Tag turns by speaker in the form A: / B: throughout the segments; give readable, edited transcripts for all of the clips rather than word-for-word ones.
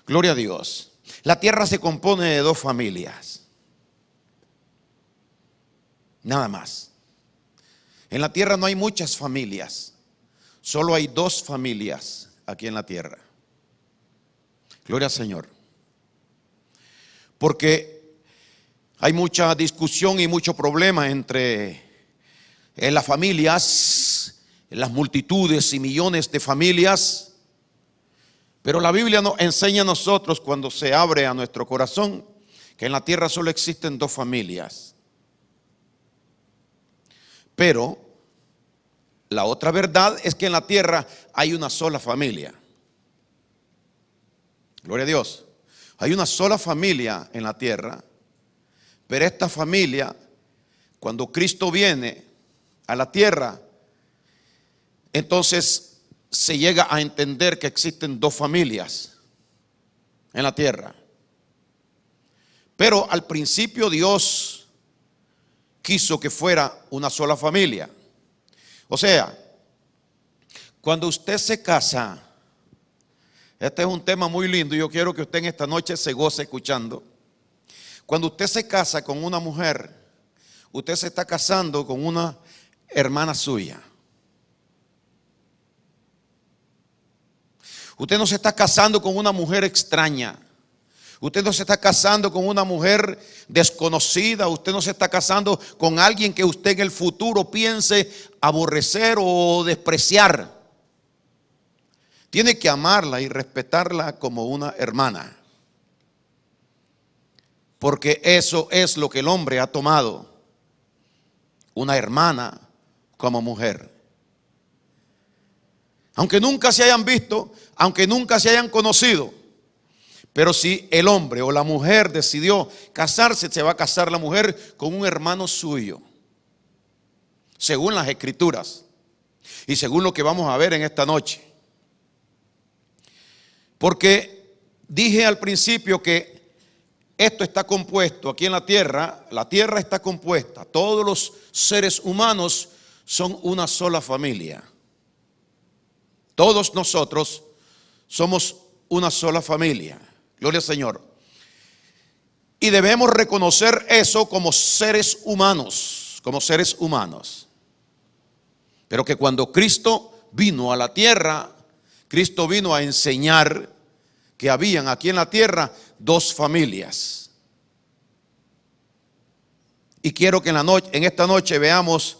A: Gloria a Dios. La tierra se compone de dos familias. Nada más. En la tierra no hay muchas familias. Solo hay dos familias aquí en la tierra. Gloria al Señor. Porque hay mucha discusión y mucho problema entre las familias, las multitudes y millones de familias. Pero la Biblia nos enseña a nosotros, cuando se abre a nuestro corazón, que en la tierra solo existen dos familias. Pero la otra verdad es que en la tierra hay una sola familia. Gloria a Dios. Hay una sola familia en la tierra, pero esta familia, cuando Cristo viene a la tierra, entonces se llega a entender que existen dos familias en la tierra. Pero al principio Dios quiso que fuera una sola familia. O sea, cuando usted se casa, este es un tema muy lindo y yo quiero que usted en esta noche se goce escuchando. Cuando usted se casa con una mujer, usted se está casando con una hermana suya. Usted no se está casando con una mujer extraña. Usted no se está casando con una mujer desconocida. Usted no se está casando con alguien que usted en el futuro piense aborrecer o despreciar. Tiene que amarla y respetarla como una hermana. Porque eso es lo que el hombre ha tomado. Una hermana como mujer. Aunque nunca se hayan visto, aunque nunca se hayan conocido. Pero si el hombre o la mujer decidió casarse, se va a casar la mujer con un hermano suyo. Según las escrituras. Y según lo que vamos a ver en esta noche. Porque dije al principio que esto está compuesto aquí en la tierra está compuesta, todos los seres humanos son una sola familia. Todos nosotros somos una sola familia. Gloria al Señor. Y debemos reconocer eso como seres humanos, como seres humanos. Pero que cuando Cristo vino a la tierra, Cristo vino a enseñar que habían aquí en la tierra dos familias. Y quiero que en esta noche veamos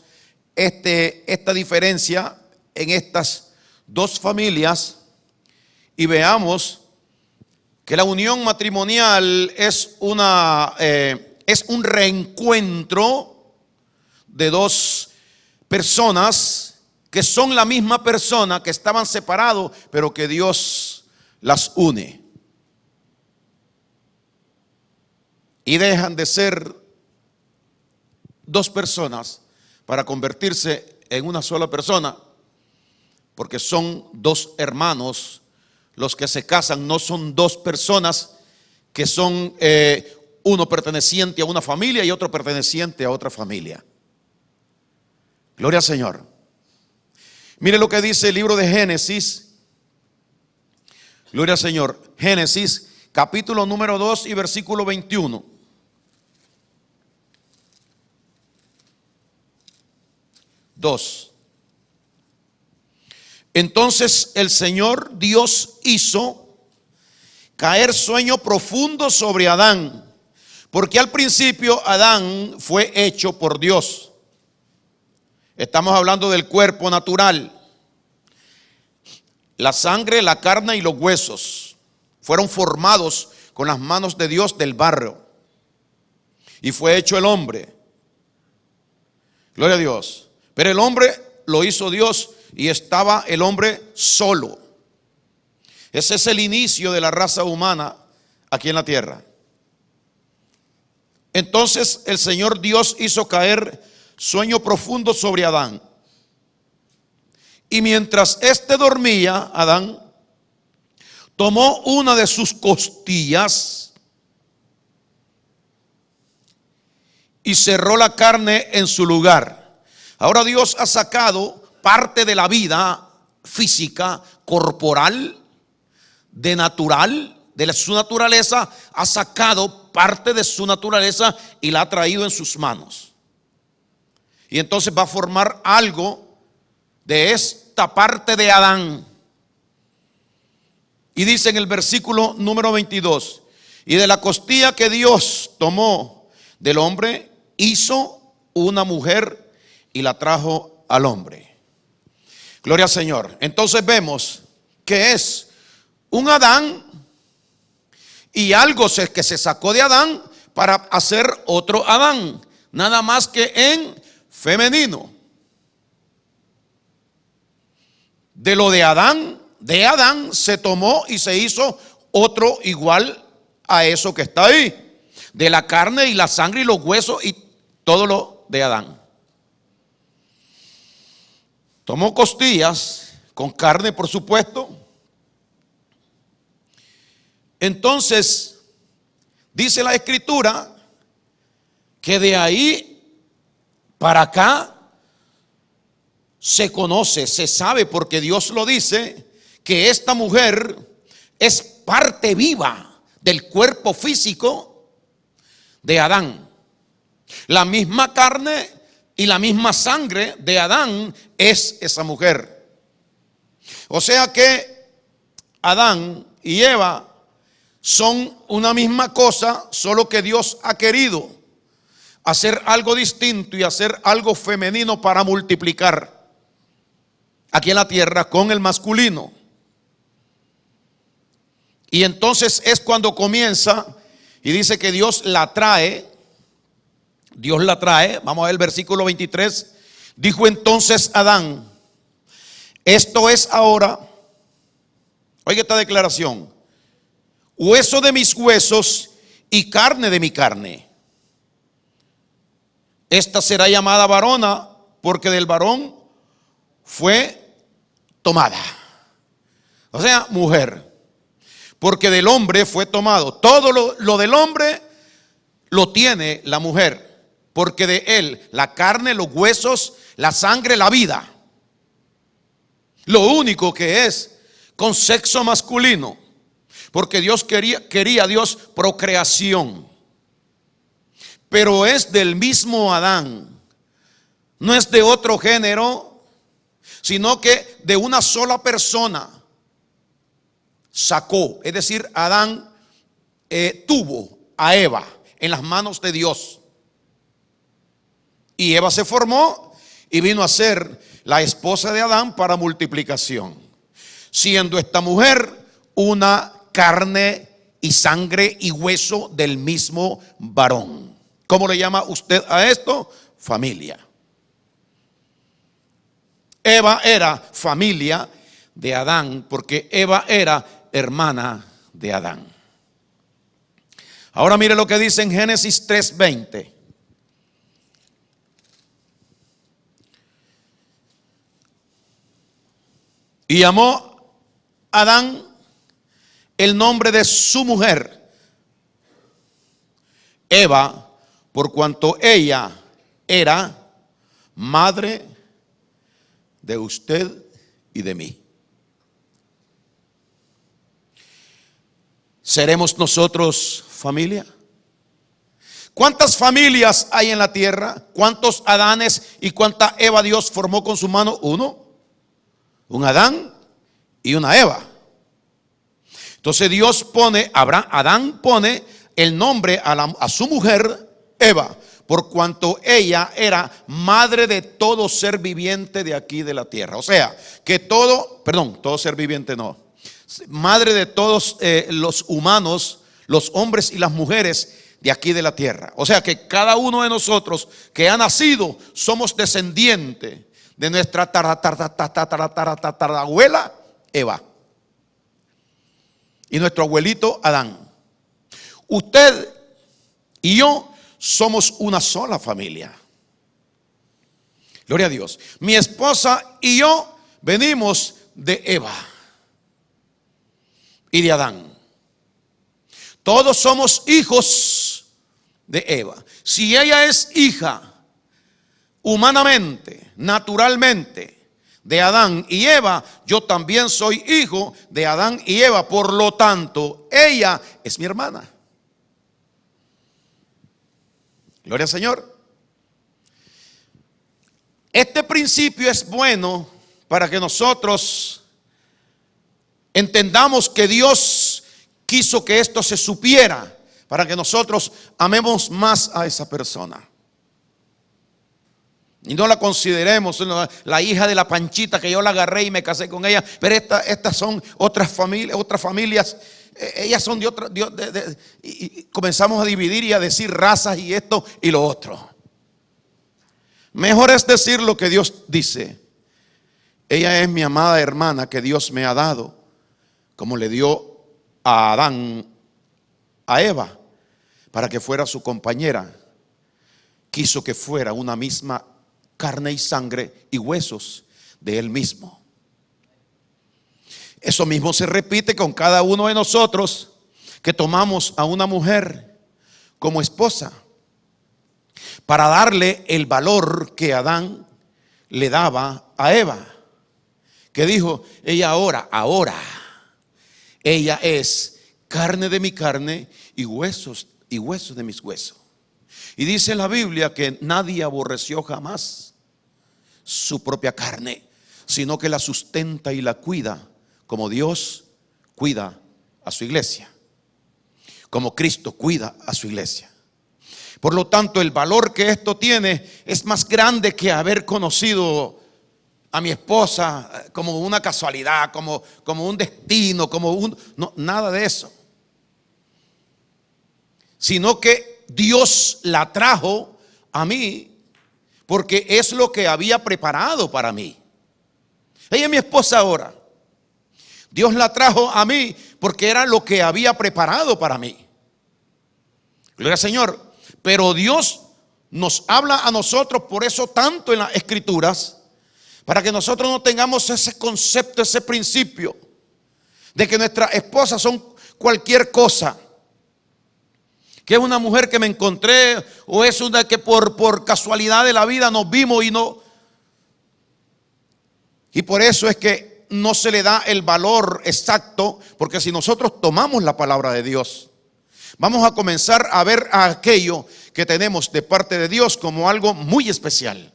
A: esta diferencia en estas dos familias y veamos que la unión matrimonial es un reencuentro de dos personas que son la misma persona, que estaban separados, pero que Dios las une. Y dejan de ser dos personas para convertirse en una sola persona, porque son dos hermanos los que se casan. No son dos personas que son uno perteneciente a una familia y otro perteneciente a otra familia. Gloria al Señor. Mire lo que dice el libro de Génesis. Gloria al Señor. Génesis, capítulo número 2 y versículo 21. Entonces el Señor Dios hizo caer sueño profundo sobre Adán, porque al principio Adán fue hecho por Dios. Estamos hablando del cuerpo natural. La sangre, la carne y los huesos fueron formados con las manos de Dios del barro. Y fue hecho el hombre. Gloria a Dios. Pero el hombre lo hizo Dios y estaba el hombre solo. Ese es el inicio de la raza humana aquí en la tierra. Entonces el Señor Dios hizo caer sueño profundo sobre Adán. Y mientras éste dormía, Adán tomó una de sus costillas y cerró la carne en su lugar. Ahora Dios ha sacado parte de la vida física, corporal, de natural, de su naturaleza, ha sacado parte de su naturaleza y la ha traído en sus manos. Y entonces va a formar algo de esta parte de Adán. Y dice en el versículo número 22, y de la costilla que Dios tomó del hombre, hizo una mujer y la trajo al hombre. Gloria al Señor. Entonces vemos que es un Adán y algo que se sacó de Adán para hacer otro Adán, nada más que en femenino. De lo de Adán se tomó y se hizo otro igual a eso que está ahí. De la carne y la sangre y los huesos y todo lo de Adán. Tomó costillas con carne, por supuesto. Entonces, dice la Escritura que de ahí para acá se conoce, se sabe, porque Dios lo dice, que esta mujer es parte viva del cuerpo físico de Adán. La misma carne y la misma sangre de Adán es esa mujer. O sea que Adán y Eva son una misma cosa, solo que Dios ha querido hacer algo distinto y hacer algo femenino para multiplicar aquí en la tierra con el masculino. Y entonces es cuando comienza y dice que Dios la trae, vamos a ver el versículo 23, dijo entonces Adán, esto es ahora, oiga esta declaración, hueso de mis huesos y carne de mi carne. Esta será llamada varona porque del varón fue tomada. O sea, mujer. Porque del hombre fue tomado. Todo lo del hombre lo tiene la mujer. Porque de él la carne, los huesos, la sangre, la vida. Lo único que es con sexo masculino. Porque Dios quería Dios procreación. Pero es del mismo Adán. No es de otro género, sino que de una sola persona sacó. Es decir, Adán tuvo a Eva en las manos de Dios. Y Eva se formó y vino a ser la esposa de Adán para multiplicación. Siendo esta mujer una carne y sangre y hueso del mismo varón. ¿Cómo le llama usted a esto? Familia. Eva era familia de Adán porque Eva era hermana de Adán. Ahora mire lo que dice en Génesis 3:20. Y llamó Adán el nombre de su mujer, Eva, por cuanto ella era madre de usted y de mí. ¿Seremos nosotros familia? ¿Cuántas familias hay en la tierra? ¿Cuántos Adanes y cuánta Eva Dios formó con su mano? Uno, un Adán y una Eva. Entonces Dios pone, Adán pone el nombre a su mujer Eva, por cuanto ella era madre de todo ser viviente de aquí de la tierra. O sea, que todo ser viviente no. Madre de todos los humanos, los hombres y las mujeres de aquí de la tierra. O sea que cada uno de nosotros que ha nacido somos descendientes de nuestra tatarabuela Eva y nuestro abuelito Adán. Usted y yo somos una sola familia. Gloria a Dios. Mi esposa y yo venimos de Eva y de Adán. Todos somos hijos de Eva. Si ella es hija humanamente, naturalmente, de Adán y Eva, yo también soy hijo de Adán y Eva. Por lo tanto, ella es mi hermana. Gloria al Señor. Este principio es bueno para que nosotros entendamos que Dios quiso que esto se supiera, para que nosotros amemos más a esa persona y no la consideremos la hija de la Panchita, que yo la agarré y me casé con ella. Pero estas son otras familias. Ellas son de otra. Y comenzamos a dividir y a decir razas y esto y lo otro. Mejor es decir lo que Dios dice. Ella es mi amada hermana que Dios me ha dado, como le dio a Adán, a Eva, para que fuera su compañera. Quiso que fuera una misma carne y sangre y huesos de él mismo. Eso mismo se repite con cada uno de nosotros que tomamos a una mujer como esposa, para darle el valor que Adán le daba a Eva, que dijo: ella ahora, ella es carne de mi carne y huesos de mis huesos. Y dice la Biblia que nadie aborreció jamás su propia carne, sino que la sustenta y la cuida, como Dios cuida a su iglesia, como Cristo cuida a su iglesia. Por lo tanto, el valor que esto tiene es más grande que haber conocido a mi esposa como una casualidad, como un destino, no, nada de eso. Sino que Dios la trajo a mí porque es lo que había preparado para mí. Ella es mi esposa ahora. Dios la trajo a mí porque era lo que había preparado para mí. Gloria al Señor. Pero Dios nos habla a nosotros por eso tanto en las Escrituras, para que nosotros no tengamos ese concepto, ese principio de que nuestras esposas son cualquier cosa, que es una mujer que me encontré, o es una que por casualidad de la vida nos vimos y por eso es que no se le da el valor exacto. Porque si nosotros tomamos la palabra de Dios, vamos a comenzar a ver a aquello que tenemos de parte de Dios como algo muy especial,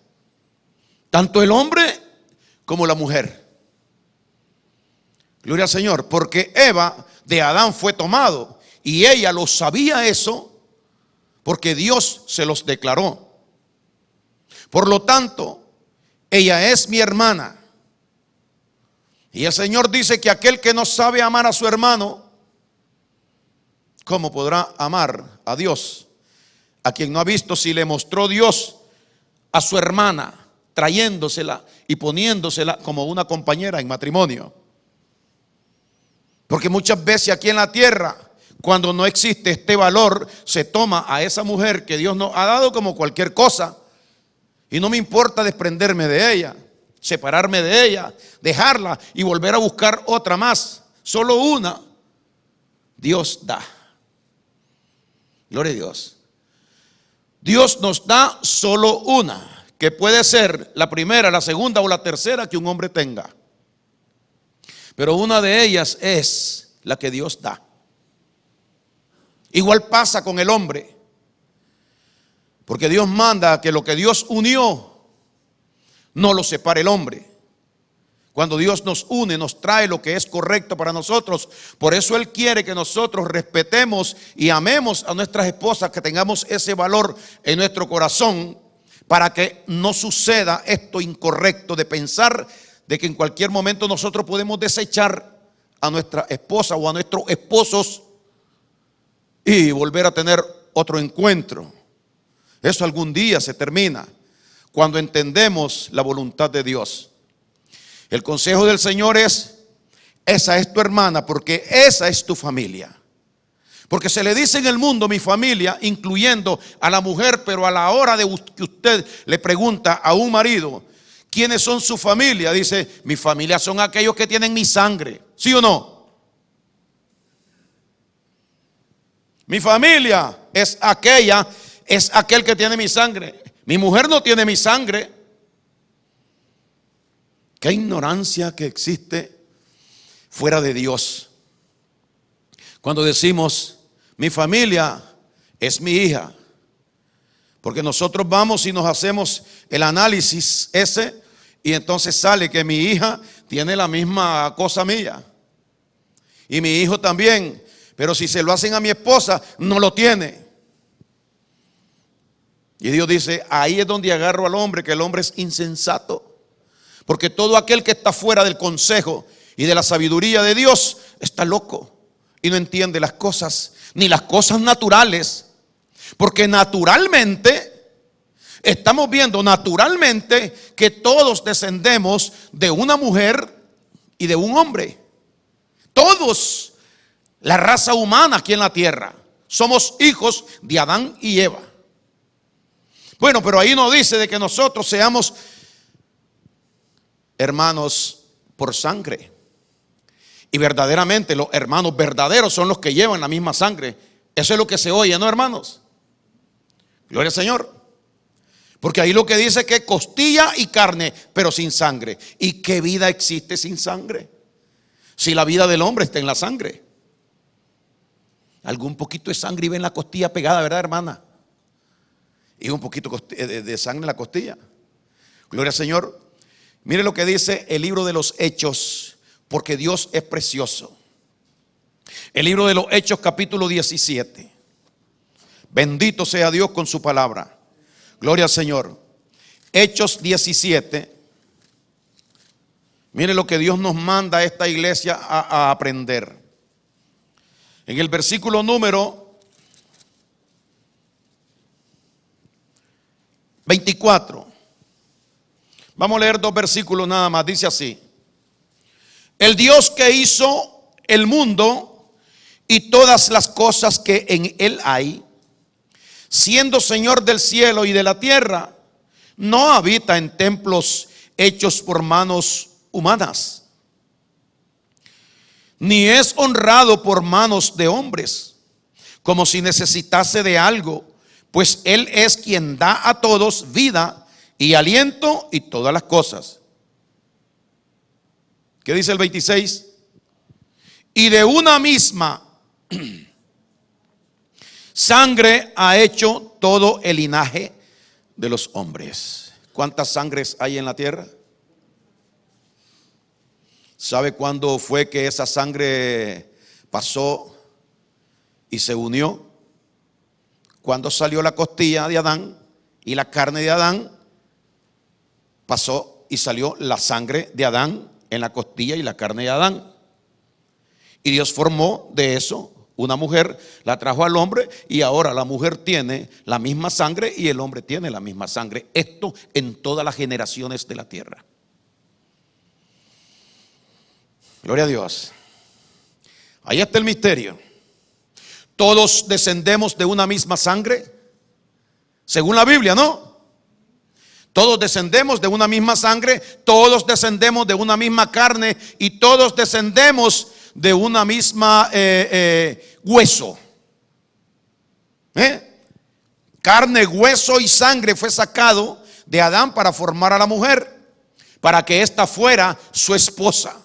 A: tanto el hombre como la mujer. Gloria al Señor. Porque Eva de Adán fue tomado, y ella lo sabía eso porque Dios se los declaró. Por lo tanto, ella es mi hermana. Y el Señor dice que aquel que no sabe amar a su hermano, ¿cómo podrá amar a Dios? A quien no ha visto si le mostró Dios a su hermana, trayéndosela y poniéndosela como una compañera en matrimonio. Porque muchas veces aquí en la tierra, cuando no existe este valor, se toma a esa mujer que Dios nos ha dado como cualquier cosa. Y no me importa desprenderme de ella, separarme de ella, dejarla y volver a buscar otra más. Solo una Dios da. Gloria a Dios. Dios nos da solo una, que puede ser la primera, la segunda o la tercera que un hombre tenga. Pero una de ellas es la que Dios da. Igual pasa con el hombre, porque Dios manda que lo que Dios unió no lo separe el hombre. Cuando Dios nos une, nos trae lo que es correcto para nosotros. Por eso Él quiere que nosotros respetemos y amemos a nuestras esposas, que tengamos ese valor en nuestro corazón, para que no suceda esto incorrecto de pensar de que en cualquier momento nosotros podemos desechar a nuestra esposa o a nuestros esposos y volver a tener otro encuentro. Eso algún día se termina cuando entendemos la voluntad de Dios. El consejo del Señor es: esa es tu hermana, porque esa es tu familia. Porque se le dice en el mundo mi familia, incluyendo a la mujer, pero a la hora de que usted le pregunta a un marido quiénes son su familia, dice: mi familia son aquellos que tienen mi sangre. ¿Sí o no? Mi familia es aquel que tiene mi sangre. Mi mujer no tiene mi sangre. Qué ignorancia que existe fuera de Dios. Cuando decimos, mi familia es mi hija. Porque nosotros vamos y nos hacemos el análisis ese y entonces sale que mi hija tiene la misma cosa mía. Y mi hijo también. Pero si se lo hacen a mi esposa, no lo tiene. Y Dios dice, ahí es donde agarro al hombre, que el hombre es insensato. Porque todo aquel que está fuera del consejo y de la sabiduría de Dios está loco y no entiende las cosas, ni las cosas naturales. Porque naturalmente, estamos viendo naturalmente que todos descendemos de una mujer y de un hombre. Todos, la raza humana aquí en la tierra, somos hijos de Adán y Eva. Bueno, pero ahí no dice de que nosotros seamos hermanos por sangre. Y verdaderamente los hermanos verdaderos son los que llevan la misma sangre. Eso es lo que se oye, ¿no, hermanos? Gloria al Señor. Porque ahí lo que dice es que costilla y carne, pero sin sangre. ¿Y qué vida existe sin sangre? Si la vida del hombre está en la sangre. Algún poquito de sangre y ven la costilla pegada, ¿verdad, hermana? Y un poquito de sangre en la costilla. Gloria al Señor. Mire lo que dice el libro de los Hechos, porque Dios es precioso. El libro de los Hechos, capítulo 17. Bendito sea Dios con su palabra. Gloria al Señor. Hechos 17. Mire lo que Dios nos manda a esta iglesia a aprender. En el versículo número 24. Vamos a leer 2 versículos nada más. Dice así: el Dios que hizo el mundo y todas las cosas que en él hay, siendo Señor del cielo y de la tierra, no habita en templos hechos por manos humanas, ni es honrado por manos de hombres, como si necesitase de algo, pues Él es quien da a todos vida y aliento y todas las cosas. ¿Qué dice el 26? Y de una misma sangre ha hecho todo el linaje de los hombres. ¿Cuántas sangres hay en la tierra? ¿Sabe cuándo fue que esa sangre pasó y se unió? Cuando salió la costilla de Adán y la carne de Adán, pasó y salió la sangre de Adán en la costilla y la carne de Adán. Y Dios formó de eso una mujer, la trajo al hombre, y ahora la mujer tiene la misma sangre y el hombre tiene la misma sangre. Esto en todas las generaciones de la tierra. Gloria a Dios. Ahí está el misterio. Todos descendemos de una misma sangre, según la Biblia, ¿no? Todos descendemos de una misma sangre, todos descendemos de una misma carne y todos descendemos de una misma hueso. Carne, hueso y sangre fue sacado de Adán para formar a la mujer, para que ésta fuera su esposa.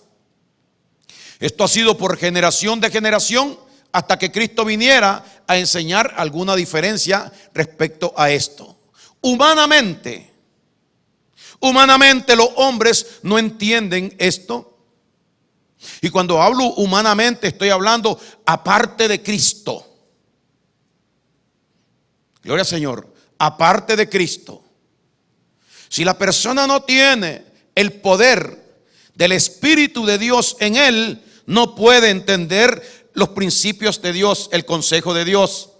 A: Esto ha sido por generación de generación hasta que Cristo viniera a enseñar alguna diferencia respecto a esto. Humanamente los hombres no entienden esto. Y cuando hablo humanamente estoy hablando aparte de Cristo. Gloria al Señor. Aparte de Cristo. Si la persona no tiene el poder del Espíritu de Dios en él, no puede entender los principios de Dios, el consejo de Dios.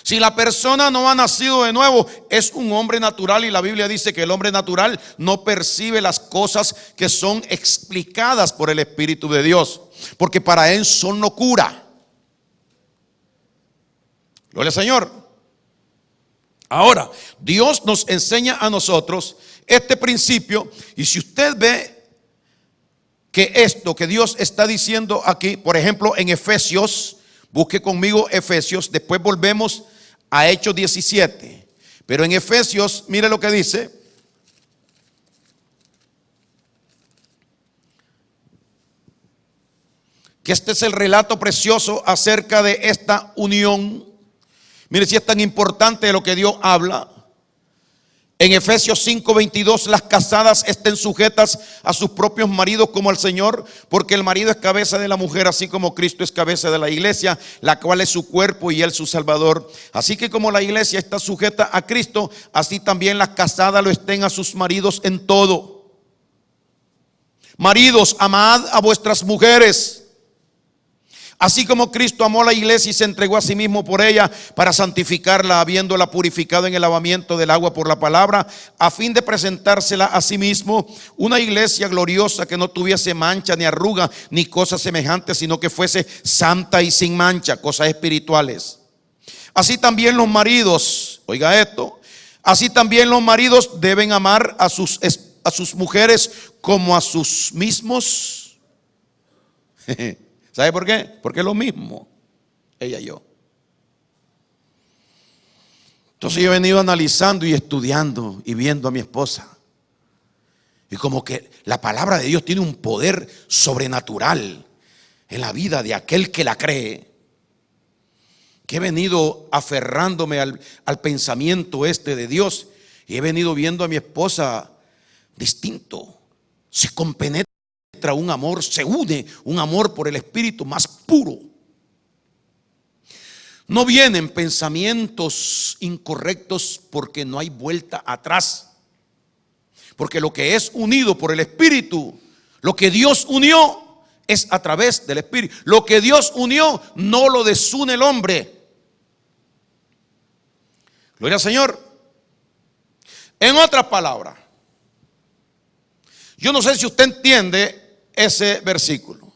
A: Si la persona no ha nacido de nuevo, es un hombre natural, y la Biblia dice que el hombre natural no percibe las cosas que son explicadas por el Espíritu de Dios, porque para él son locura. Gloria al Señor. Ahora, Dios nos enseña a nosotros este principio, y si usted ve que esto que Dios está diciendo aquí, por ejemplo en Efesios, busque conmigo Efesios, después volvemos a Hechos 17, pero en Efesios, mire lo que dice. que este es el relato precioso acerca de esta unión. Mire si es tan importante lo que Dios habla. En Efesios 5:22, las casadas estén sujetas a sus propios maridos como al Señor, porque el marido es cabeza de la mujer, así como Cristo es cabeza de la iglesia, la cual es su cuerpo y él su Salvador. Así que como la iglesia está sujeta a Cristo, así también las casadas lo estén a sus maridos en todo. Maridos, amad a vuestras mujeres, así como Cristo amó a la iglesia y se entregó a sí mismo por ella para santificarla, habiéndola purificado en el lavamiento del agua por la palabra, a fin de presentársela a sí mismo una iglesia gloriosa, que no tuviese mancha ni arruga ni cosas semejantes, sino que fuese santa y sin mancha, cosas espirituales. Así también los maridos, oiga esto, así también los maridos deben amar a sus mujeres como a sus mismos. ¿Sabe por qué? Porque es lo mismo, ella y yo. Entonces yo he venido analizando y estudiando y viendo a mi esposa. Y como que la palabra de Dios tiene un poder sobrenatural en la vida de aquel que la cree. Que he venido aferrándome al pensamiento este de Dios. Y he venido viendo a mi esposa distinto. Se compenetra un amor, se une un amor por el Espíritu más puro. No vienen pensamientos incorrectos porque no hay vuelta atrás. Porque lo que es unido por el Espíritu, lo que Dios unió es a través del Espíritu. Lo que Dios unió no lo desune el hombre. Gloria al Señor. En otras palabras, yo no sé si usted entiende ese versículo.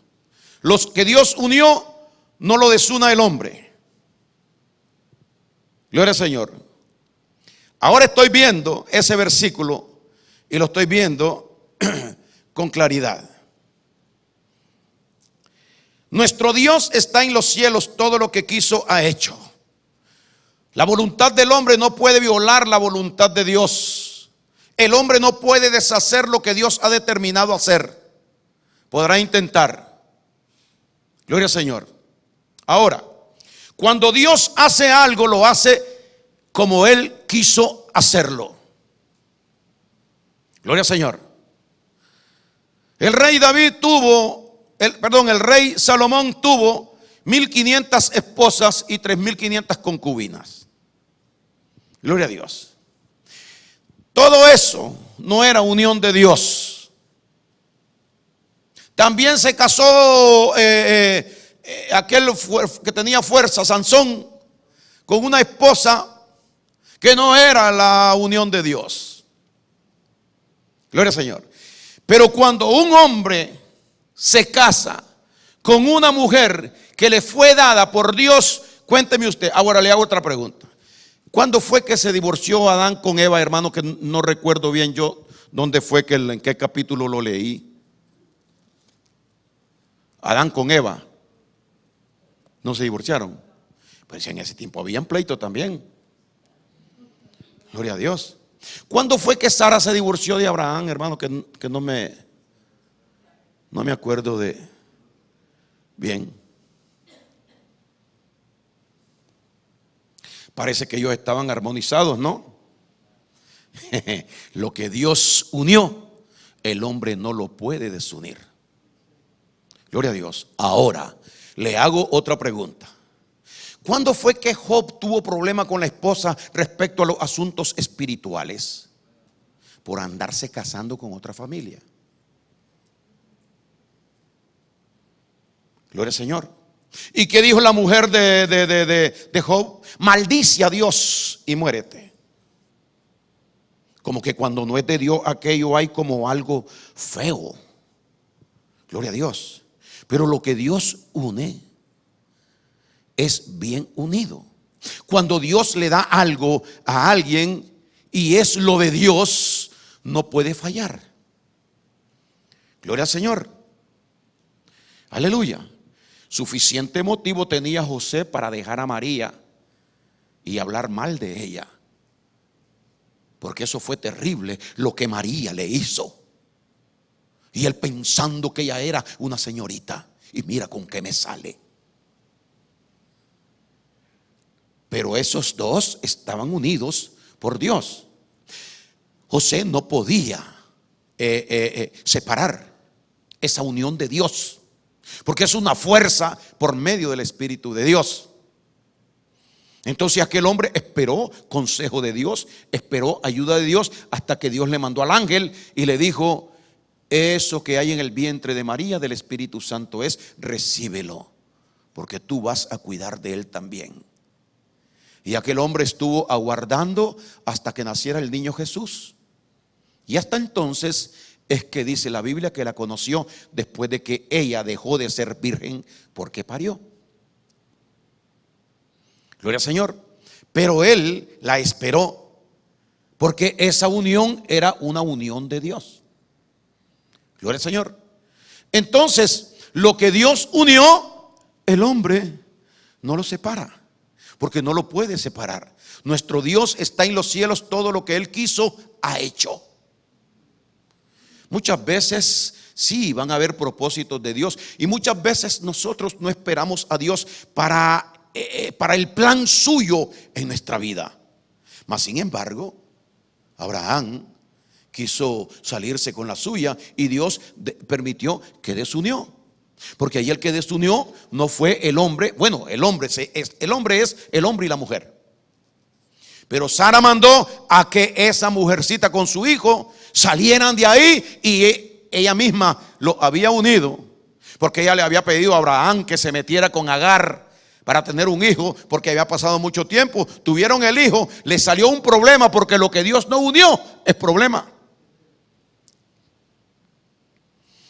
A: Los que Dios unió no lo desuna el hombre. Gloria al Señor. Ahora estoy viendo ese versículo y lo estoy viendo con claridad. Nuestro Dios está en los cielos, todo lo que quiso ha hecho. La voluntad del hombre no puede violar la voluntad de Dios. El hombre no puede deshacer lo que Dios ha determinado hacer. Podrá intentar. Gloria al Señor. Ahora, cuando Dios hace algo, lo hace como Él quiso hacerlo. Gloria al Señor. El rey David el rey Salomón tuvo 1500 esposas y 3500 concubinas. Gloria a Dios. Todo eso no era unión de Dios. También se casó aquel que tenía fuerza, Sansón, con una esposa que no era la unión de Dios. Gloria al Señor. Pero cuando un hombre se casa con una mujer que le fue dada por Dios, cuénteme usted. Ahora le hago otra pregunta. ¿Cuándo fue que se divorció Adán con Eva, hermano? Que no recuerdo bien yo dónde fue, en qué capítulo lo leí. Adán con Eva no se divorciaron. Pues en ese tiempo habían pleito también. Gloria a Dios. ¿Cuándo fue que Sara se divorció de Abraham, hermano? Que no me acuerdo de bien. Parece que ellos estaban armonizados, ¿no? Lo que Dios unió, el hombre no lo puede desunir. Gloria a Dios. Ahora le hago otra pregunta. ¿Cuándo fue que Job tuvo problema con la esposa respecto a los asuntos espirituales? Por andarse casando con otra familia. Gloria al Señor. ¿Y qué dijo la mujer de Job? Maldice a Dios y muérete. Como que cuando no es de Dios aquello hay como algo feo. Gloria a Dios. Pero lo que Dios une es bien unido. Cuando Dios le da algo a alguien y es lo de Dios, no puede fallar. Gloria al Señor. Aleluya. Suficiente motivo tenía José para dejar a María y hablar mal de ella. Porque eso fue terrible lo que María le hizo. Y él pensando que ella era una señorita. y mira con qué me sale. Pero esos dos estaban unidos por Dios. José no podía separar esa unión de Dios, porque es una fuerza por medio del Espíritu de Dios. Entonces aquel hombre esperó consejo de Dios, esperó ayuda de Dios, hasta que Dios le mandó al ángel y le dijo: eso que hay en el vientre de María del Espíritu Santo recíbelo, porque tú vas a cuidar de él también. Y aquel hombre estuvo aguardando hasta que naciera el niño Jesús. Y hasta entonces es que dice la Biblia que la conoció después de que ella dejó de ser virgen porque parió. Gloria al Señor. Pero él la esperó porque esa unión era una unión de Dios. Gloria al Señor. Entonces, lo que Dios unió, el hombre no lo separa, porque no lo puede separar. Nuestro Dios está en los cielos, todo lo que Él quiso, ha hecho. Muchas veces sí van a haber propósitos de Dios, y muchas veces nosotros no esperamos a Dios para el plan suyo en nuestra vida. Mas sin embargo, Abraham quiso salirse con la suya y Dios permitió que desunió. Porque ahí el que desunió no fue el hombre. Bueno, el hombre es el hombre y la mujer. Pero Sara mandó a que esa mujercita con su hijo salieran de ahí, y ella misma lo había unido, porque ella le había pedido a Abraham que se metiera con Agar para tener un hijo, porque había pasado mucho tiempo. Tuvieron el hijo, le salió un problema, porque lo que Dios no unió es problema.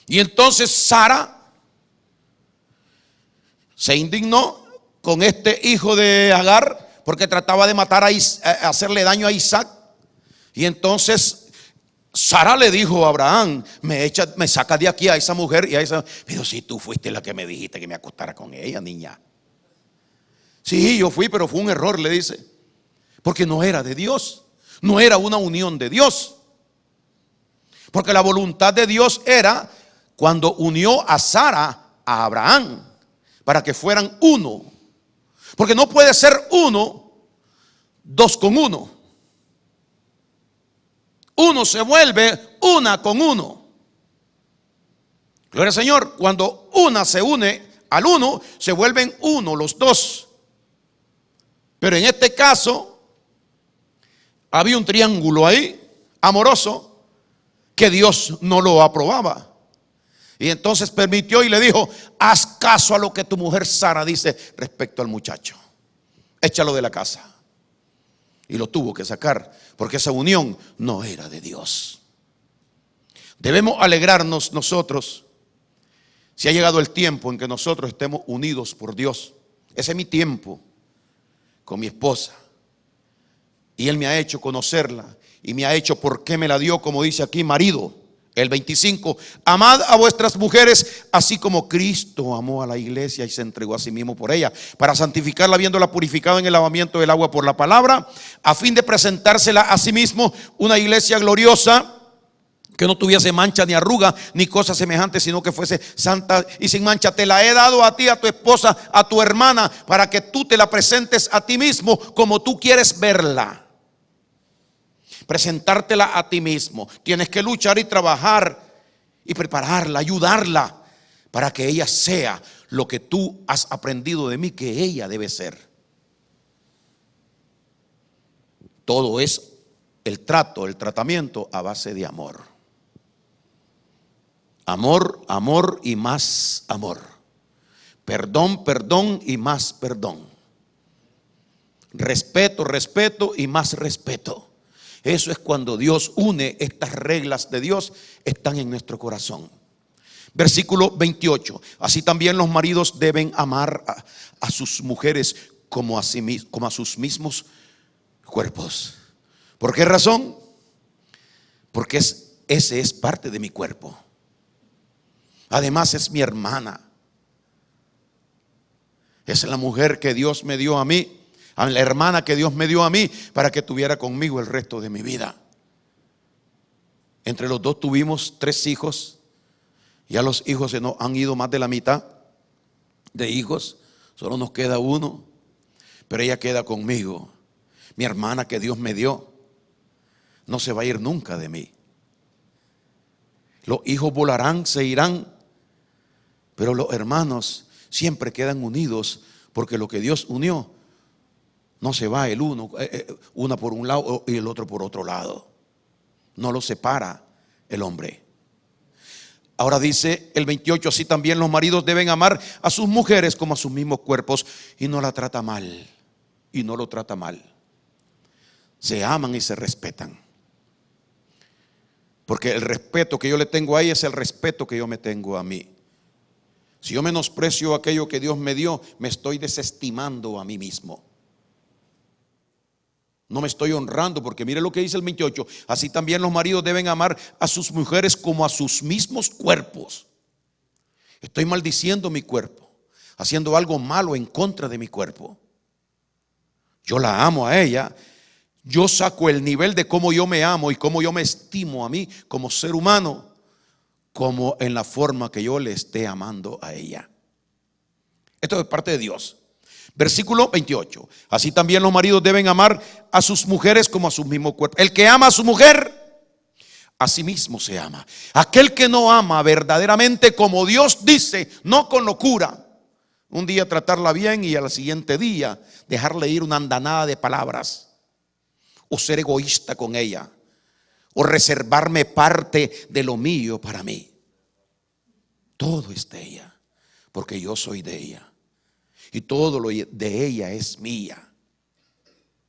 A: Y entonces Sara se indignó con este hijo de Agar, porque trataba de matar a hacerle daño a Isaac. Y entonces Sara le dijo a Abraham: me saca de aquí a esa mujer y a esa. Pero si tú fuiste la que me dijiste que me acostara con ella, niña. Sí, yo fui, pero fue un error, le dice, porque no era de Dios, no era una unión de Dios. Porque la voluntad de Dios era cuando unió a Sara a Abraham, para que fueran uno. Porque no puede ser uno, dos con uno. Uno se vuelve una con uno. Gloria al Señor. Cuando una se une al uno, se vuelven uno los dos. Pero en este caso había un triángulo ahí, amoroso, que Dios no lo aprobaba. Y entonces permitió y le dijo: haz caso a lo que tu mujer Sara dice respecto al muchacho. Échalo de la casa. Y lo tuvo que sacar, porque esa unión no era de Dios. Debemos alegrarnos nosotros si ha llegado el tiempo en que nosotros estemos unidos por Dios. Ese es mi tiempo con mi esposa. Y Él me ha hecho conocerla, y me ha hecho, porque me la dio, como dice aquí, marido. El 25, amad a vuestras mujeres, así como Cristo amó a la iglesia y se entregó a sí mismo por ella, para santificarla, habiéndola purificado en el lavamiento del agua por la palabra, a fin de presentársela a sí mismo una iglesia gloriosa, que no tuviese mancha ni arruga ni cosa semejante, sino que fuese santa y sin mancha. Te la he dado a ti, a tu esposa, a tu hermana, para que tú te la presentes a ti mismo como tú quieres verla. Presentártela a ti mismo. Tienes que luchar y trabajar y prepararla, ayudarla, para que ella sea lo que tú has aprendido de mí que ella debe ser. Todo es el tratamiento a base de amor. Amor, amor y más amor. Perdón, perdón y más perdón. Respeto, respeto y más respeto. Eso es cuando Dios une. Estas reglas de Dios están en nuestro corazón. Versículo 28. Así también los maridos deben amar a sus mujeres como a sus mismos cuerpos. ¿Por qué razón? Porque ese es parte de mi cuerpo. Además es mi hermana. Es la mujer que Dios me dio a mí, a la hermana que Dios me dio a mí, para que tuviera conmigo el resto de mi vida. Entre los dos tuvimos 3 hijos. Ya los hijos se nos han ido más de la mitad. de hijos, solo nos queda uno, pero ella queda conmigo. Mi hermana que Dios me dio no se va a ir nunca de mí. Los hijos volarán, se irán, pero los hermanos siempre quedan unidos, porque lo que Dios unió no se va el uno, una por un lado y el otro por otro lado. No lo separa el hombre. Ahora dice el 28, así también los maridos deben amar a sus mujeres como a sus mismos cuerpos, y no la trata mal, y no lo trata mal. Se aman y se respetan, porque el respeto que yo le tengo a ella es el respeto que yo me tengo a mí. Si yo menosprecio aquello que Dios me dio, me estoy desestimando a mí mismo. No me estoy honrando, porque mire lo que dice el 28. Así también los maridos deben amar a sus mujeres como a sus mismos cuerpos. Estoy maldiciendo mi cuerpo, haciendo algo malo en contra de mi cuerpo. Yo la amo a ella. Yo saco el nivel de cómo yo me amo y cómo yo me estimo a mí como ser humano, como en la forma que yo le esté amando a ella. Esto es parte de Dios. Versículo 28. Así también los maridos deben amar a sus mujeres como a sus mismos cuerpos. El que ama a su mujer, a sí mismo se ama. Aquel que no ama verdaderamente como Dios dice, no con locura, un día tratarla bien y al siguiente día dejarle ir una andanada de palabras, o ser egoísta con ella, o reservarme parte de lo mío para mí. Todo es de ella, porque yo soy de ella. Y todo lo de ella es mía.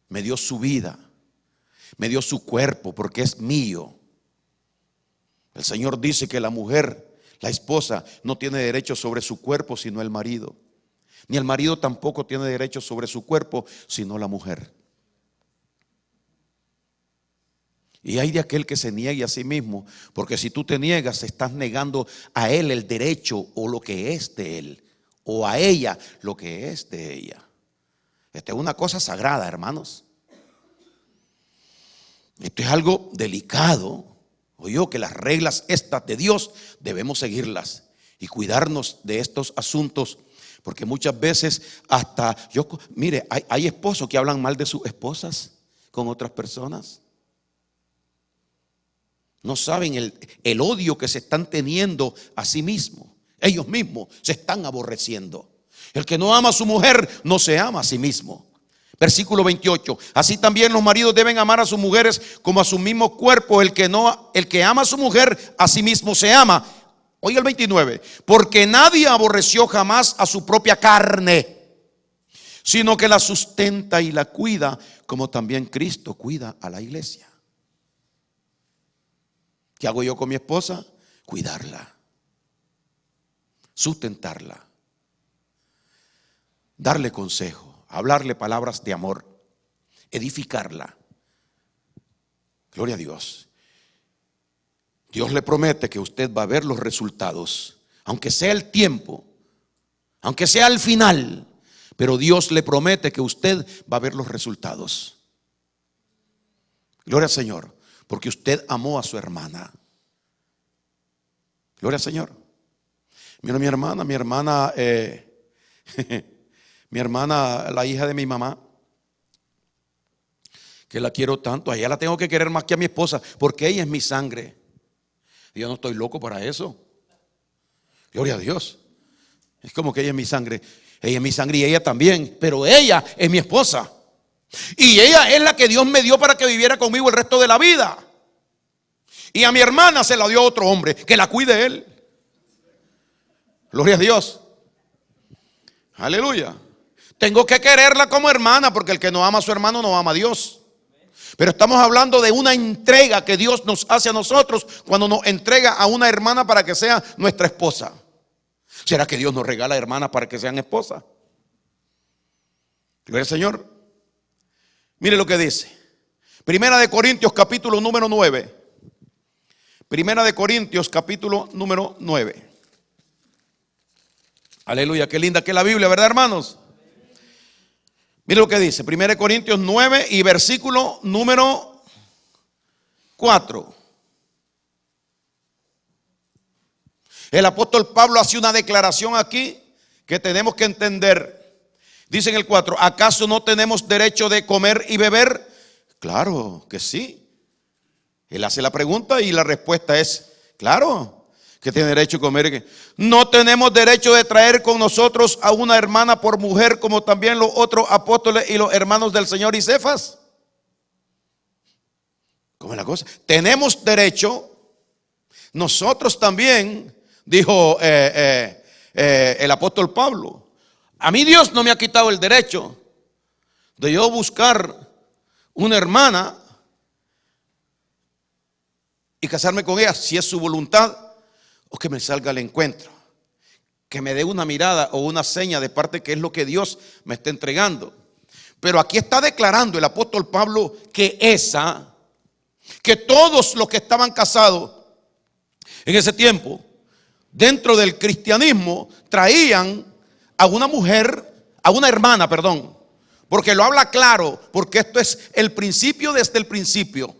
A: Me dio su vida, me dio su cuerpo, porque es mío. El Señor dice que la mujer, la esposa, no tiene derecho sobre su cuerpo sino el marido. Ni el marido tampoco tiene derecho sobre su cuerpo sino la mujer. Y hay de aquel que se niegue a sí mismo, porque si tú te niegas, estás negando a él el derecho o lo que es de él, o a ella lo que es de ella. Esta es una cosa sagrada, hermanos. Esto es algo delicado. Oye, que las reglas estas de Dios debemos seguirlas y cuidarnos de estos asuntos, porque muchas veces hasta mire, hay esposos que hablan mal de sus esposas con otras personas. No saben el odio que se están teniendo a sí mismos. Ellos mismos se están aborreciendo. El que no ama a su mujer no se ama a sí mismo. Versículo 28. Así también los maridos deben amar a sus mujeres como a su mismo cuerpo. El que ama a su mujer a sí mismo se ama. Oiga el 29. Porque nadie aborreció jamás a su propia carne, sino que la sustenta y la cuida, como también Cristo cuida a la iglesia. ¿Qué hago yo con mi esposa? Cuidarla, sustentarla, darle consejo, hablarle palabras de amor, edificarla. Gloria a Dios. Dios le promete que usted va a ver los resultados, aunque sea el tiempo, aunque sea al final, pero Dios le promete que usted va a ver los resultados. Gloria al Señor, porque usted amó a su hermana. Gloria al Señor. Mira, mi hermana, mi hermana, la hija de mi mamá, que la quiero tanto, a ella la tengo que querer más que a mi esposa, porque ella es mi sangre. Y yo no estoy loco para eso. Gloria a Dios. Es como que ella es mi sangre. Ella es mi sangre y ella también, pero ella es mi esposa. Y ella es la que Dios me dio para que viviera conmigo el resto de la vida. Y a mi hermana se la dio otro hombre, que la cuide él. Gloria a Dios. Aleluya. Tengo que quererla como hermana, porque el que no ama a su hermano no ama a Dios. Pero estamos hablando de una entrega que Dios nos hace a nosotros cuando nos entrega a una hermana para que sea nuestra esposa. ¿Será que Dios nos regala hermanas para que sean esposas? Gloria al Señor. Mire lo que dice. Primera de Corintios capítulo número 9. Primera de Corintios capítulo número 9. Aleluya, qué linda que es la Biblia, ¿verdad, hermanos? Mire lo que dice, 1 Corintios 9 y versículo número 4. El apóstol Pablo hace una declaración aquí que tenemos que entender. Dice en el 4, ¿acaso no tenemos derecho de comer y beber? Claro que sí. Él hace la pregunta y la respuesta es, claro, que tiene derecho a comer. No tenemos derecho de traer con nosotros a una hermana por mujer, como también los otros apóstoles y los hermanos del Señor y Cefas. ¿Cómo es la cosa? Tenemos derecho, nosotros también, dijo el apóstol Pablo. A mí Dios no me ha quitado el derecho de yo buscar una hermana y casarme con ella, si es su voluntad, o que me salga al encuentro, que me dé una mirada o una seña de parte que es lo que Dios me está entregando. Pero aquí está declarando el apóstol Pablo que todos los que estaban casados en ese tiempo, dentro del cristianismo, traían a una mujer, a una hermana, perdón, porque lo habla claro, porque esto es el principio desde el principio.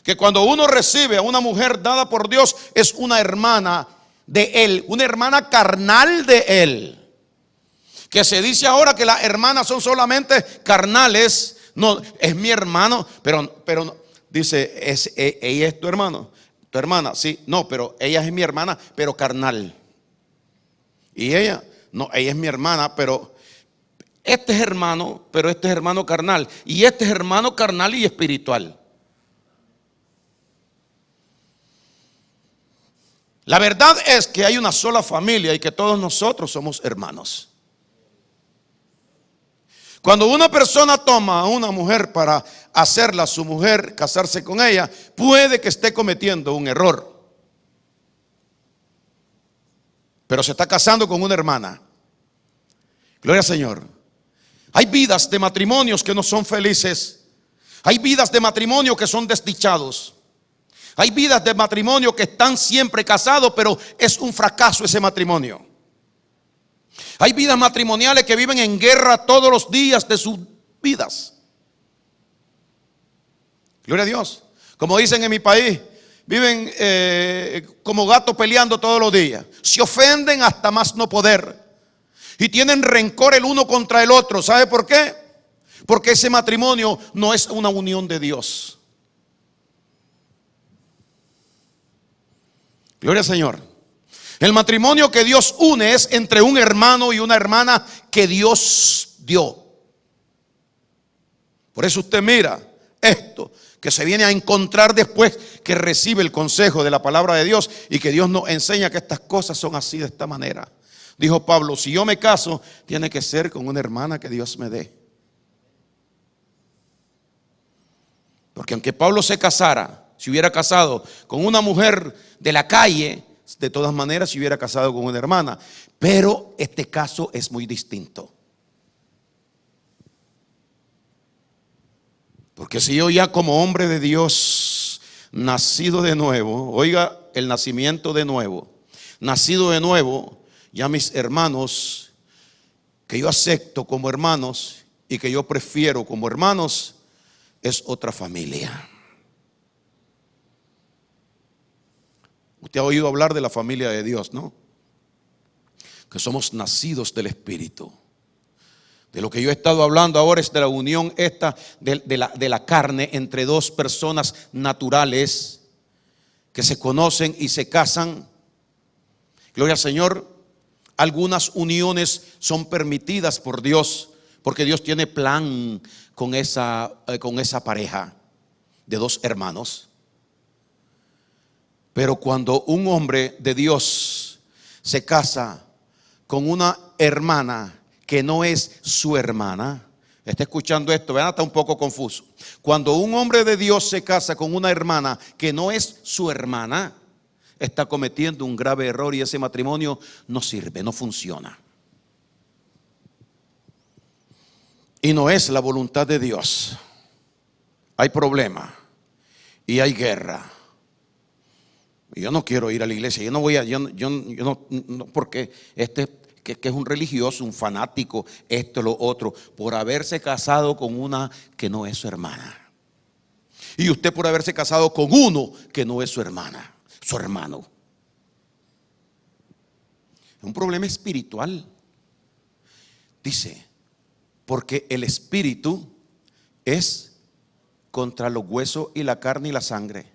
A: Que cuando uno recibe a una mujer dada por Dios, es una hermana de Él, una hermana carnal de Él. Que se dice ahora que las hermanas son solamente carnales. No, es mi hermano, pero no. Dice, ella es tu hermano, tu hermana, sí, no, pero ella es mi hermana, pero carnal. Y ella, no, ella es mi hermana, pero este es hermano, pero este es hermano carnal. Y este es hermano carnal y espiritual. La verdad es que hay una sola familia y que todos nosotros somos hermanos. Cuando una persona toma a una mujer para hacerla su mujer, casarse con ella, puede que esté cometiendo un error. Pero se está casando con una hermana. Gloria al Señor. Hay vidas de matrimonios que no son felices. Hay vidas de matrimonio que son desdichados. Hay vidas de matrimonio que están siempre casados, pero es un fracaso ese matrimonio. Hay vidas matrimoniales que viven en guerra todos los días de sus vidas. Gloria a Dios. Como dicen en mi país, viven como gatos peleando todos los días. Se ofenden hasta más no poder. Y tienen rencor el uno contra el otro. ¿Sabe por qué? Porque ese matrimonio no es una unión de Dios. Gloria al Señor. El matrimonio que Dios une es entre un hermano y una hermana que Dios dio. Por eso usted mira esto que se viene a encontrar después que recibe el consejo de la palabra de Dios y que Dios nos enseña que estas cosas son así, de esta manera. Dijo Pablo, si yo me caso, tiene que ser con una hermana que Dios me dé. Porque aunque Pablo se casara, si hubiera casado con una mujer de la calle, de todas maneras se hubiera casado con una hermana. Pero este caso es muy distinto. Porque si yo ya como hombre de Dios, nacido de nuevo, oiga el nacimiento de nuevo, nacido de nuevo, ya mis hermanos, que yo acepto como hermanos y que yo prefiero como hermanos, es otra familia. Usted ha oído hablar de la familia de Dios, ¿no? Que somos nacidos del Espíritu. De lo que yo he estado hablando ahora es de la unión esta de la carne entre dos personas naturales que se conocen y se casan. Gloria al Señor. Algunas uniones son permitidas por Dios porque Dios tiene plan con esa pareja de dos hermanos. Pero cuando un hombre de Dios se casa con una hermana que no es su hermana, está escuchando esto, vean, está un poco confuso. Cuando un hombre de Dios se casa con una hermana que no es su hermana, está cometiendo un grave error y ese matrimonio no sirve, no funciona. Y no es la voluntad de Dios. Hay problema y hay guerra. Y yo no quiero ir a la iglesia, yo no voy a, yo no, porque que es un religioso, un fanático, esto, lo otro, por haberse casado con una que no es su hermana. Y usted por haberse casado con uno que no es su hermana, su hermano. Es un problema espiritual. Dice, porque el espíritu es contra los huesos y la carne y la sangre.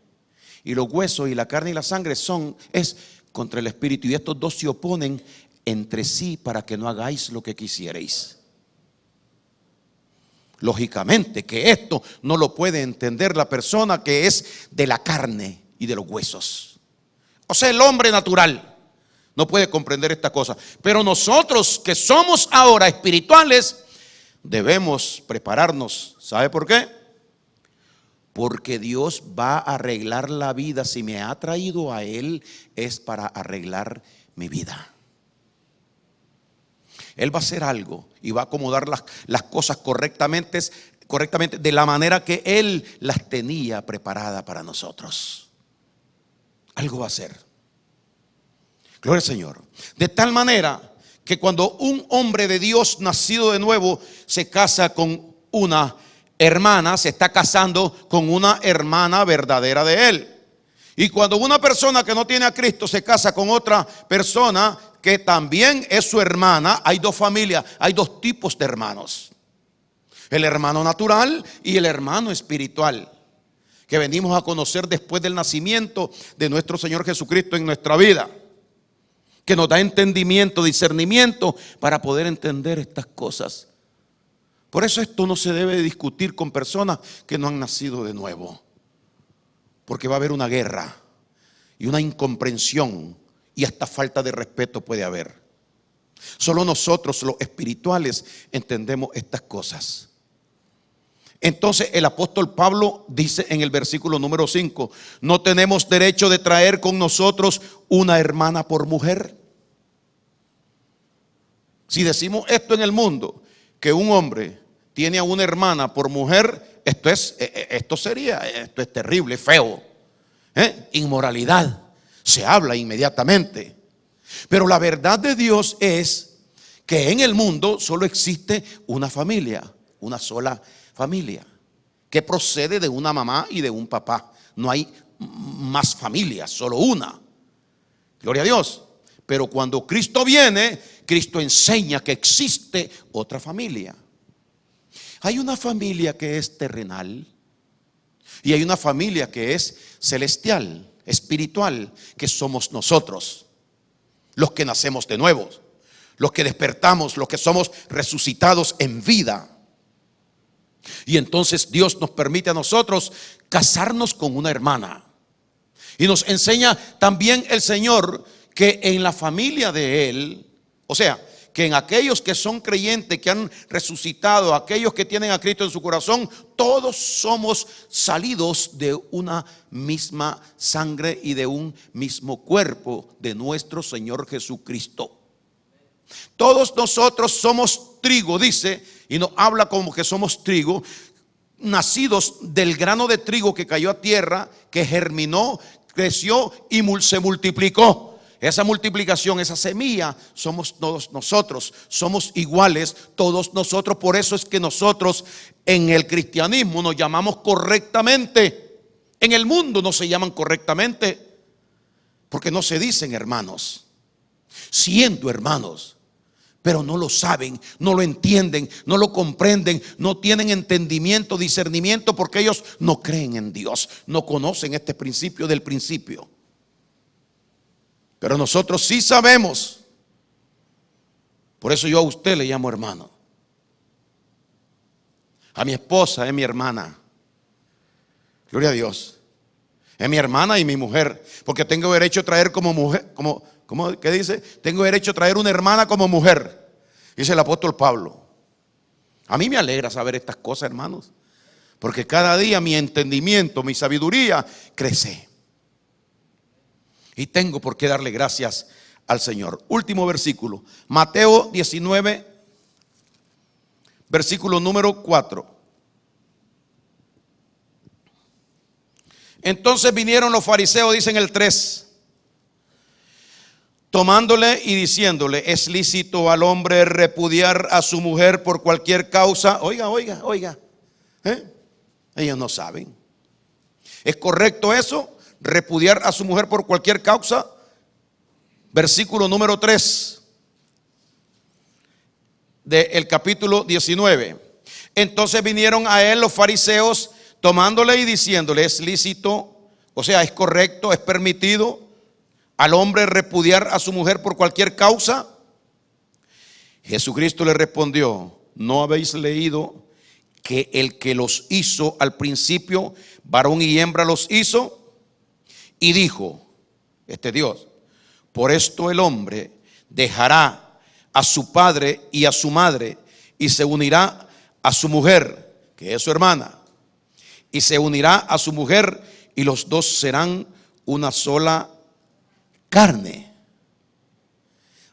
A: Y los huesos y la carne y la sangre es contra el espíritu. Y estos dos se oponen entre sí para que no hagáis lo que quisierais. Lógicamente que esto no lo puede entender la persona que es de la carne y de los huesos. O sea, el hombre natural no puede comprender esta cosa. Pero nosotros que somos ahora espirituales debemos prepararnos. ¿Sabe por qué? Porque Dios va a arreglar la vida. Si me ha traído a Él es para arreglar mi vida. Él va a hacer algo y va a acomodar las cosas correctamente de la manera que Él las tenía preparadas para nosotros. Algo va a hacer. Gloria al Señor. De tal manera que cuando un hombre de Dios nacido de nuevo se casa con una hermana, se está casando con una hermana verdadera de él. Y cuando una persona que no tiene a Cristo se casa con otra persona que también es su hermana, hay dos familias, hay dos tipos de hermanos. El hermano natural y el hermano espiritual, que venimos a conocer después del nacimiento de nuestro Señor Jesucristo en nuestra vida, que nos da entendimiento, discernimiento para poder entender estas cosas. Por eso esto no se debe discutir con personas que no han nacido de nuevo, porque va a haber una guerra y una incomprensión y hasta falta de respeto puede haber. Solo nosotros los espirituales entendemos estas cosas. Entonces el apóstol Pablo dice en el versículo número 5, no tenemos derecho de traer con nosotros una hermana por mujer. Si decimos esto en el mundo, que un hombre tiene a una hermana por mujer, esto es terrible, feo, inmoralidad, se habla inmediatamente. Pero la verdad de Dios es que en el mundo solo existe una familia, una sola familia, que procede de una mamá y de un papá. No hay más familias, solo una. Gloria a Dios. Pero cuando Cristo viene, Cristo enseña que existe otra familia. Hay una familia que es terrenal y hay una familia que es celestial, espiritual, que somos nosotros, los que nacemos de nuevo, los que despertamos, los que somos resucitados en vida. Y entonces Dios nos permite a nosotros casarnos con una hermana. Y nos enseña también el Señor que en la familia de Él, o sea, que en aquellos que son creyentes, que han resucitado, aquellos que tienen a Cristo en su corazón, todos somos salidos de una misma sangre y de un mismo cuerpo de nuestro Señor Jesucristo. Todos nosotros somos trigo, dice, y nos habla como que somos trigo, nacidos del grano de trigo que cayó a tierra, que germinó, creció y se multiplicó. Esa multiplicación, esa semilla, somos todos nosotros, somos iguales todos nosotros. Por eso es que nosotros en el cristianismo nos llamamos correctamente. En el mundo no se llaman correctamente, porque no se dicen hermanos, siendo hermanos, pero no lo saben, no lo entienden, no lo comprenden, no tienen entendimiento, discernimiento, porque ellos no creen en Dios, no conocen este principio del principio. Pero nosotros sí sabemos. Por eso yo a usted le llamo hermano. A mi esposa es mi hermana. Gloria a Dios. Es mi hermana y mi mujer. Porque tengo derecho a traer como mujer, ¿qué dice? Tengo derecho a traer una hermana como mujer, dice el apóstol Pablo. A mí me alegra saber estas cosas, hermanos, porque cada día mi entendimiento, mi sabiduría crece. Y tengo por qué darle gracias al Señor. Último versículo, Mateo 19, versículo número 4. Entonces vinieron los fariseos, dicen el 3, tomándole y diciéndole: ¿es lícito al hombre repudiar a su mujer por cualquier causa? Oiga. Ellos no saben. ¿Es correcto eso? ¿Repudiar a su mujer por cualquier causa? versículo número 3 del capítulo 19. Entonces vinieron a él los fariseos, tomándole y diciéndole: es lícito, o sea, es correcto, es permitido al hombre repudiar a su mujer por cualquier causa. Jesucristo le respondió: ¿no habéis leído que el que los hizo al principio, varón y hembra los hizo? Y dijo, Dios: por esto el hombre dejará a su padre y a su madre, y se unirá a su mujer, que es su hermana, y se unirá a su mujer, y los dos serán una sola carne.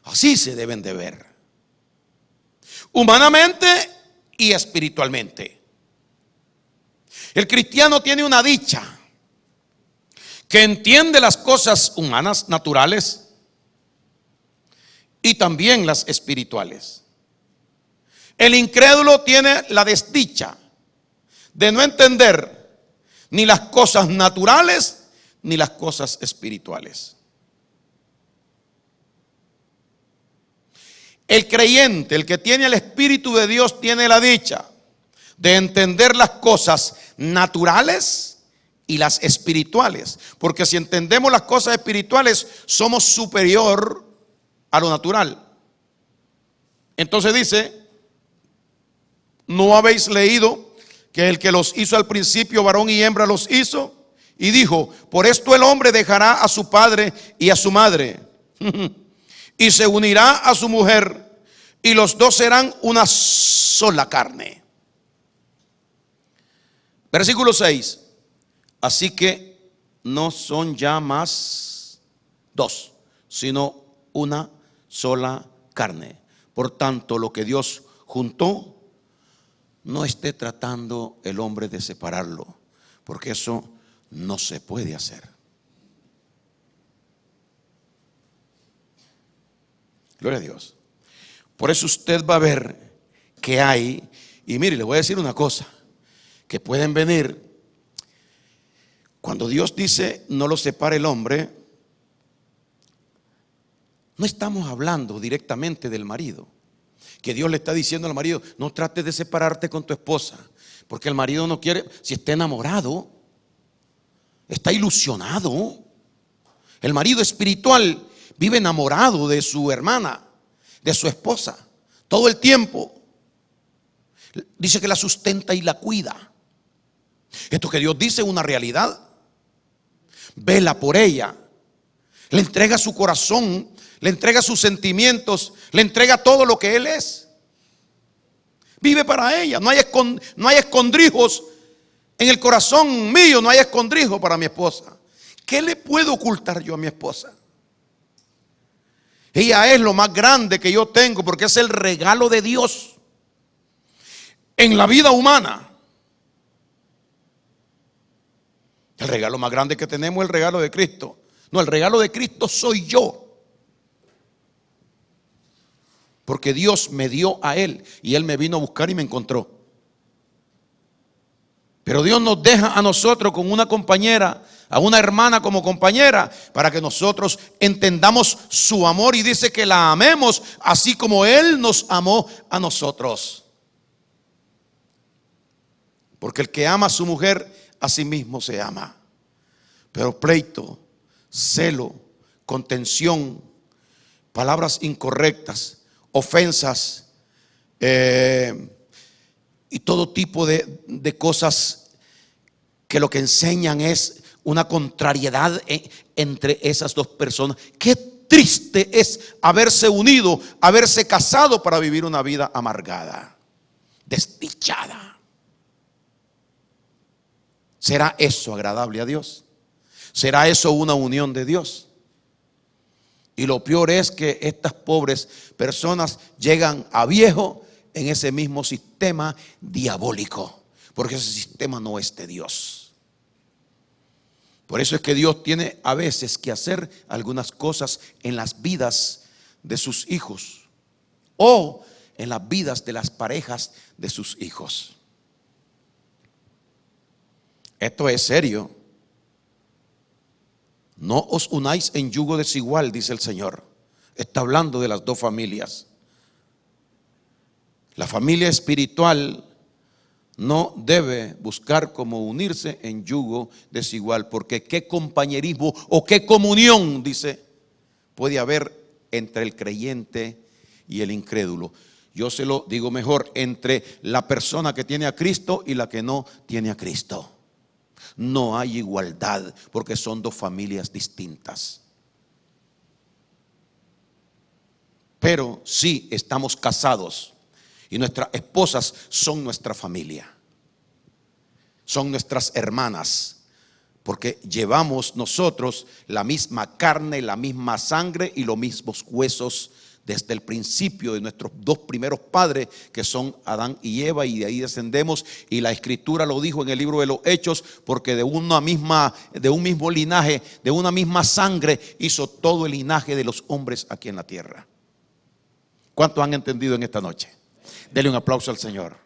A: Así se deben de ver, humanamente y espiritualmente. El cristiano tiene una dicha, que entiende las cosas humanas, naturales, y también las espirituales. El incrédulo tiene la desdicha de no entender ni las cosas naturales ni las cosas espirituales. El creyente, el que tiene el Espíritu de Dios, tiene la dicha de entender las cosas naturales y las espirituales. Porque si entendemos las cosas espirituales, somos superior a lo natural. Entonces dice: ¿no habéis leído que el que los hizo al principio, varón y hembra los hizo? Y dijo: por esto el hombre dejará a su padre y a su madre, y se unirá a su mujer, y los dos serán una sola carne. Versículo 6. Así que no son ya más dos, sino una sola carne. Por tanto, lo que Dios juntó, no esté tratando el hombre de separarlo, porque eso no se puede hacer. Gloria a Dios. Por eso usted va a ver que hay, y mire, le voy a decir una cosa, que pueden venir, cuando Dios dice no lo separe el hombre, no estamos hablando directamente del marido, que Dios le está diciendo al marido: no trates de separarte con tu esposa, porque el marido no quiere. Si está enamorado, está ilusionado. El marido espiritual vive enamorado de su hermana, de su esposa, todo el tiempo. Dice que la sustenta y la cuida. Esto que Dios dice es una realidad. Vela por ella, le entrega su corazón, le entrega sus sentimientos, le entrega todo lo que él es. Vive para ella. No hay escondrijos en el corazón mío, no hay escondrijos para mi esposa. ¿Qué le puedo ocultar yo a mi esposa? Ella es lo más grande que yo tengo, porque es el regalo de Dios en la vida humana. El regalo más grande que tenemos es el regalo de Cristo. No, el regalo de Cristo soy yo, porque Dios me dio a Él y Él me vino a buscar y me encontró. Pero Dios nos deja a nosotros con una compañera, a una hermana como compañera, para que nosotros entendamos su amor, y dice que la amemos así como Él nos amó a nosotros. Porque el que ama a su mujer, a sí mismo se ama. Pero pleito, celo, contención, palabras incorrectas, ofensas, y todo tipo de cosas que lo que enseñan es una contrariedad entre esas dos personas. Qué triste es haberse unido, haberse casado para vivir una vida amargada, desdichada. ¿Será eso agradable a Dios? ¿Será eso una unión de Dios? Y lo peor es que estas pobres personas llegan a viejo en ese mismo sistema diabólico, porque ese sistema no es de Dios. Por eso es que Dios tiene a veces que hacer algunas cosas en las vidas de sus hijos o en las vidas de las parejas de sus hijos. Esto es serio. No os unáis en yugo desigual, dice el Señor. Está hablando de las dos familias. La familia espiritual no debe buscar como unirse en yugo desigual, porque qué compañerismo o qué comunión, dice, puede haber entre el creyente y el incrédulo. Yo se lo digo mejor, entre la persona que tiene a Cristo y la que no tiene a Cristo. No hay igualdad, porque son dos familias distintas. Pero sí estamos casados y nuestras esposas son nuestra familia, son nuestras hermanas, porque llevamos nosotros la misma carne, la misma sangre y los mismos huesos desde el principio de nuestros dos primeros padres, que son Adán y Eva, y de ahí descendemos. Y la Escritura lo dijo en el libro de los Hechos, porque de un mismo linaje, de una misma sangre, hizo todo el linaje de los hombres aquí en la tierra. ¿Cuántos han entendido en esta noche? Dele un aplauso al Señor.